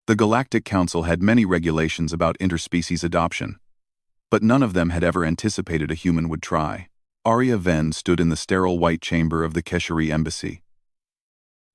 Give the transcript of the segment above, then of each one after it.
The Galactic Council had many regulations about interspecies adoption, but none of them had ever anticipated a human would try. Arya Ven stood in the sterile white chamber of the Keshari embassy,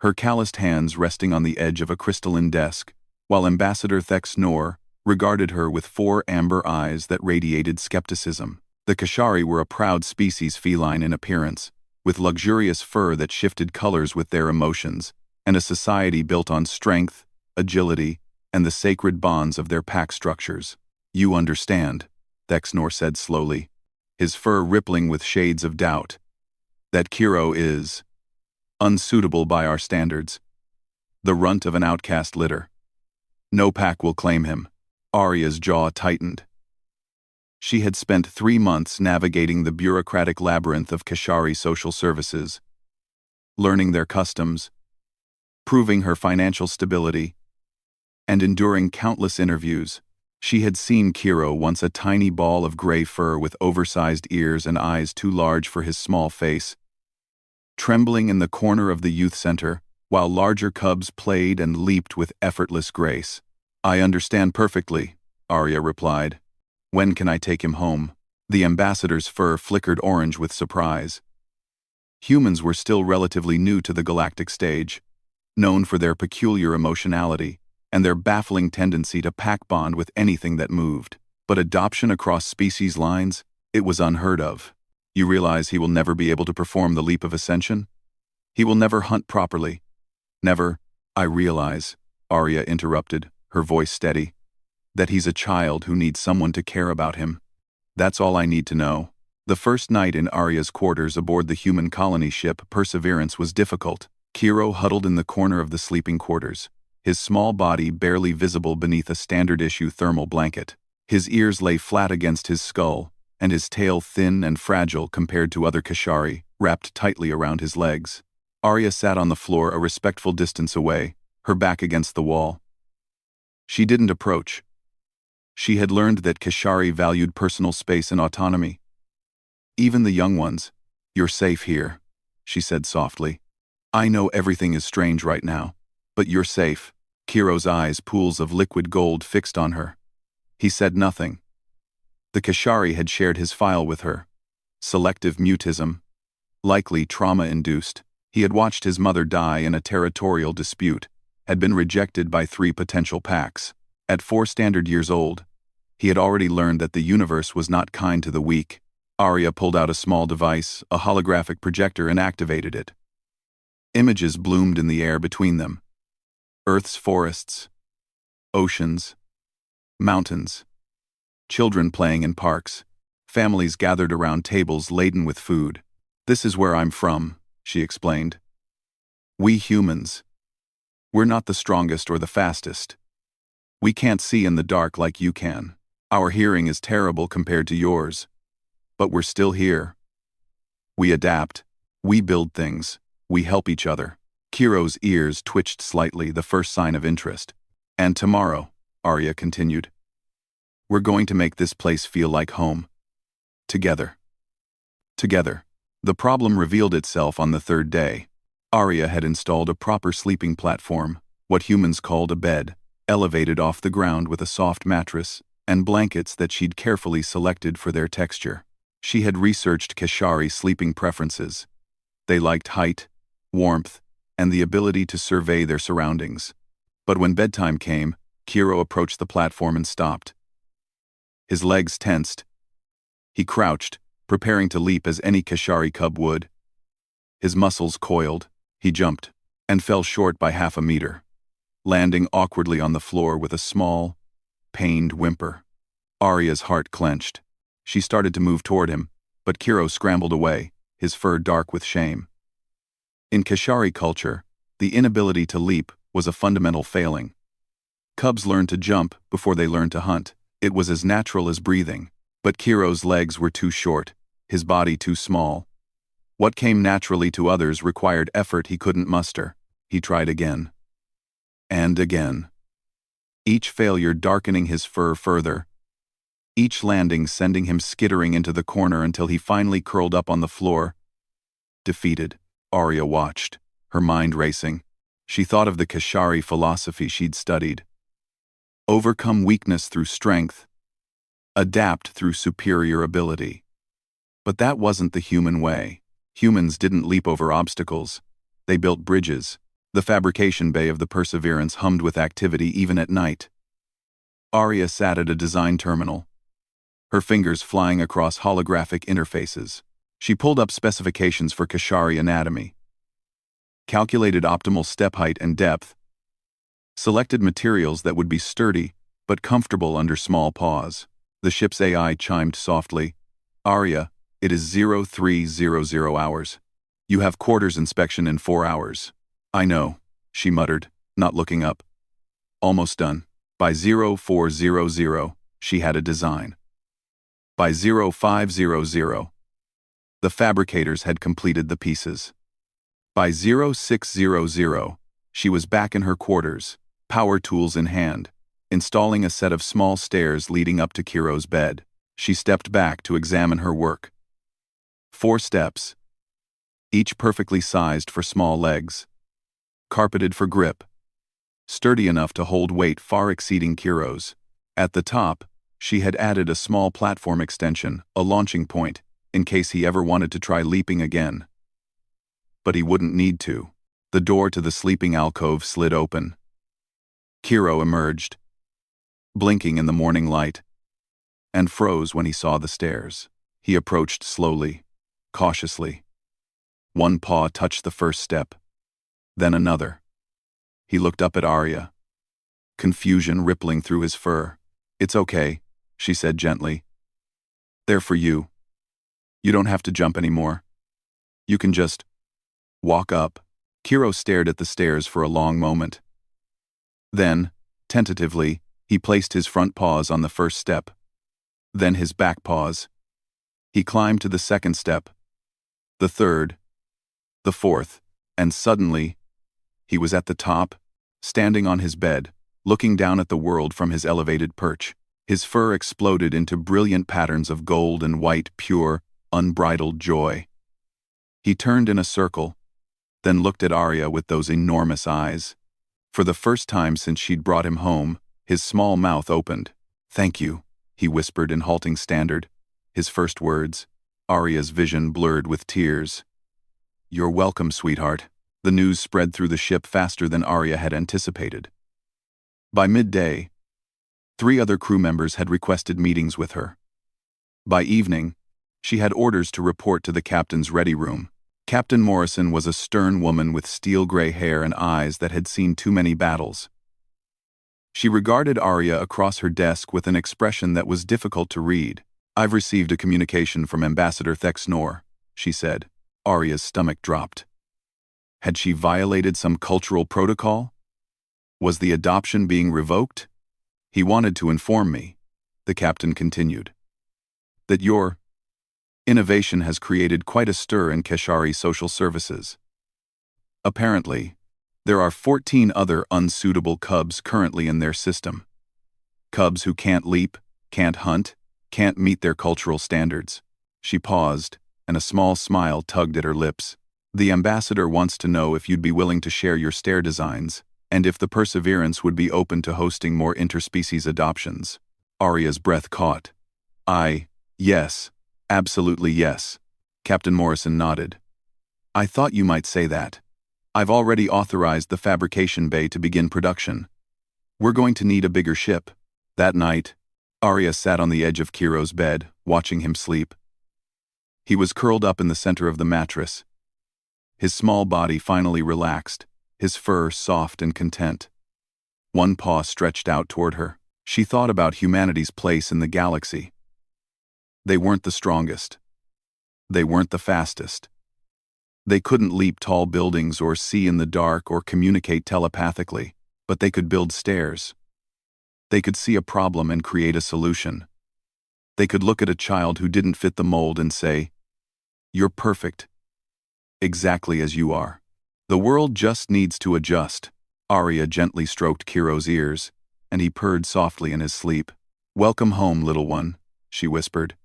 her calloused hands resting on the edge of a crystalline desk, while Ambassador Thex Nor regarded her with 4 amber eyes that radiated skepticism. The Keshari were a proud species, feline in appearance, with luxurious fur that shifted colors with their emotions, and a society built on strength, agility, and the sacred bonds of their pack structures. "You understand," Thex Nor said slowly, his fur rippling with shades of doubt, "that Kiro is unsuitable by our standards. The runt of an outcast litter. No pack will claim him." Arya's jaw tightened. She had spent 3 months navigating the bureaucratic labyrinth of Keshari social services, learning their customs, proving her financial stability, and enduring countless interviews. She had seen Kiro, once a tiny ball of gray fur with oversized ears and eyes too large for his small face, trembling in the corner of the youth center, while larger cubs played and leaped with effortless grace. "I understand perfectly," Arya replied. "When can I take him home?" The ambassador's fur flickered orange with surprise. Humans were still relatively new to the galactic stage, known for their peculiar emotionality and their baffling tendency to pack bond with anything that moved. But adoption across species lines, it was unheard of. "You realize he will never be able to perform the leap of ascension? He will never hunt properly. Never." "I realize," Arya interrupted, her voice steady, "that he's a child who needs someone to care about him. That's all I need to know." The first night in Arya's quarters aboard the human colony ship Perseverance was difficult. Kiro huddled in the corner of the sleeping quarters, his small body barely visible beneath a standard-issue thermal blanket. His ears lay flat against his skull, and his tail thin and fragile compared to other Keshari, wrapped tightly around his legs. Arya sat on the floor a respectful distance away, her back against the wall. She didn't approach. She had learned that Keshari valued personal space and autonomy. "Even the young ones, you're safe here," she said softly. "I know everything is strange right now, but you're safe." Kiro's eyes, pools of liquid gold, fixed on her. He said nothing. The Keshari had shared his file with her. Selective mutism, likely trauma-induced. He had watched his mother die in a territorial dispute, had been rejected by 3 potential packs. At 4 standard years old, he had already learned that the universe was not kind to the weak. Arya pulled out a small device, a holographic projector, and activated it. Images bloomed in the air between them. Earth's forests, oceans, mountains, children playing in parks, families gathered around tables laden with food. "This is where I'm from," she explained. "We humans, we're not the strongest or the fastest. We can't see in the dark like you can. Our hearing is terrible compared to yours. But we're still here. We adapt. We build things. We help each other." Kiro's ears twitched slightly, the first sign of interest. "And tomorrow," Arya continued, "we're going to make this place feel like home. Together." Together. The problem revealed itself on the 3rd day. Arya had installed a proper sleeping platform, what humans called a bed, elevated off the ground with a soft mattress, and blankets that she'd carefully selected for their texture. She had researched Keshari sleeping preferences. They liked height, warmth, and the ability to survey their surroundings. But when bedtime came, Kiro approached the platform and stopped. His legs tensed. He crouched, preparing to leap as any Keshari cub would. His muscles coiled. He jumped, and fell short by half a meter, landing awkwardly on the floor with a small, pained whimper. Arya's heart clenched. She started to move toward him, but Kiro scrambled away, his fur dark with shame. In Keshari culture, the inability to leap was a fundamental failing. Cubs learned to jump before they learned to hunt. It was as natural as breathing. But Kiro's legs were too short, his body too small. What came naturally to others required effort he couldn't muster. He tried again. And again. Each failure darkening his fur further. Each landing sending him skittering into the corner until he finally curled up on the floor. Defeated, Arya watched, her mind racing. She thought of the Keshari philosophy she'd studied. Overcome weakness through strength. Adapt through superior ability. But that wasn't the human way. Humans didn't leap over obstacles. They built bridges. The fabrication bay of the Perseverance hummed with activity even at night. Arya sat at a design terminal, her fingers flying across holographic interfaces. She pulled up specifications for Keshari anatomy, calculated optimal step height and depth, selected materials that would be sturdy but comfortable under small paws. The ship's AI chimed softly. Arya, it is 0300 hours. You have quarters inspection in 4 hours. I know, she muttered, not looking up. Almost done. By 0400, she had a design. By 0500, the fabricators had completed the pieces. By 0600, she was back in her quarters, power tools in hand, installing a set of small stairs leading up to Kiro's bed. She stepped back to examine her work. 4 steps, each perfectly sized for small legs, carpeted for grip, sturdy enough to hold weight far exceeding Kiro's. At the top, she had added a small platform extension, a launching point, in case he ever wanted to try leaping again. But he wouldn't need to. The door to the sleeping alcove slid open. Kiro emerged, blinking in the morning light, and froze when he saw the stairs. He approached slowly, cautiously. One paw touched the first step, then another. He looked up at Arya, confusion rippling through his fur. It's okay, she said gently. They're for you. You don't have to jump anymore. You can just walk up. Kiro stared at the stairs for a long moment. Then, tentatively, he placed his front paws on the first step, then his back paws. He climbed to the second step, the third, the fourth, and suddenly, he was at the top, standing on his bed, looking down at the world from his elevated perch. His fur exploded into brilliant patterns of gold and white, pure, unbridled joy. He turned in a circle, then looked at Arya with those enormous eyes. For the first time since she'd brought him home, his small mouth opened. Thank you, he whispered in halting standard. His first words. Arya's vision blurred with tears. You're welcome, sweetheart. The news spread through the ship faster than Arya had anticipated. By midday, 3 other crew members had requested meetings with her. By evening, she had orders to report to the captain's ready room. Captain Morrison was a stern woman with steel-gray hair and eyes that had seen too many battles. She regarded Arya across her desk with an expression that was difficult to read. I've received a communication from Ambassador Thexnor, she said. Arya's stomach dropped. Had she violated some cultural protocol? Was the adoption being revoked? He wanted to inform me, the captain continued, that your innovation has created quite a stir in Keshari social services. Apparently, there are 14 other unsuitable cubs currently in their system. Cubs who can't leap, can't hunt, can't meet their cultural standards. She paused, and a small smile tugged at her lips. The ambassador wants to know if you'd be willing to share your stair designs, and if the Perseverance would be open to hosting more interspecies adoptions. Arya's breath caught. Yes, absolutely yes. Captain Morrison nodded. I thought you might say that. I've already authorized the fabrication bay to begin production. We're going to need a bigger ship. That night, Arya sat on the edge of Kiro's bed, watching him sleep. He was curled up in the center of the mattress. His small body finally relaxed, his fur soft and content. One paw stretched out toward her. She thought about humanity's place in the galaxy. They weren't the strongest. They weren't the fastest. They couldn't leap tall buildings or see in the dark or communicate telepathically, but they could build stairs. They could see a problem and create a solution. They could look at a child who didn't fit the mold and say, "You're perfect. Exactly as you are. The world just needs to adjust." Arya gently stroked Kiro's ears, and he purred softly in his sleep. "Welcome home, little one," she whispered.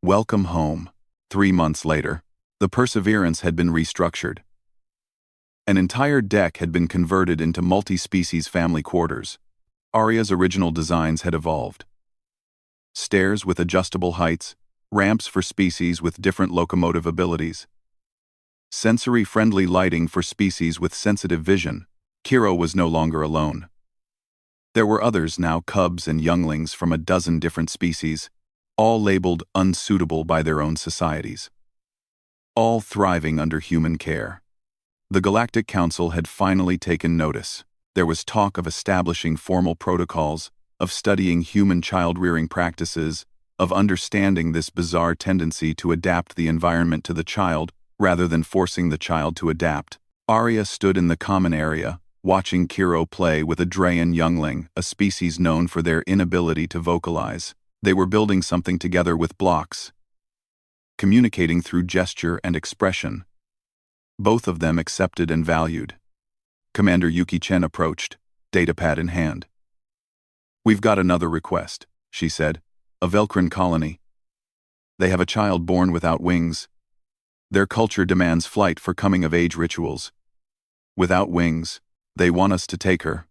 "Welcome home." 3 months later, the Perseverance had been restructured. An entire deck had been converted into multi-species family quarters. Arya's original designs had evolved. Stairs with adjustable heights, ramps for species with different locomotive abilities, sensory-friendly lighting for species with sensitive vision. Kiro was no longer alone. There were others now, cubs and younglings from a dozen different species, all labeled unsuitable by their own societies. All thriving under human care. The Galactic Council had finally taken notice. There was talk of establishing formal protocols, of studying human child-rearing practices, of understanding this bizarre tendency to adapt the environment to the child rather than forcing the child to adapt. Arya stood in the common area, watching Kiro play with a Drayan youngling, a species known for their inability to vocalize. They were building something together with blocks, communicating through gesture and expression. Both of them accepted and valued. Commander Yuki Chen approached, datapad in hand. "We've got another request," she said. "A Velcrin colony. They have a child born without wings. Their culture demands flight for coming-of-age rituals. Without wings, they want us to take her."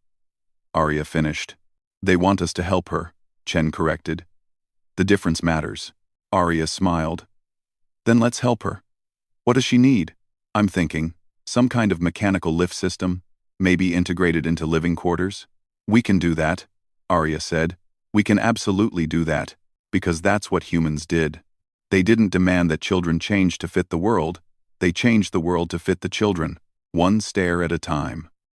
Arya finished. "They want us to help her," Chen corrected. "The difference matters." Arya smiled. "Then let's help her. What does she need?" "I'm thinking, some kind of mechanical lift system, maybe integrated into living quarters." "We can do that," Arya said. "We can absolutely do that, because that's what humans did. They didn't demand that children change to fit the world, they changed the world to fit the children, one stair at a time."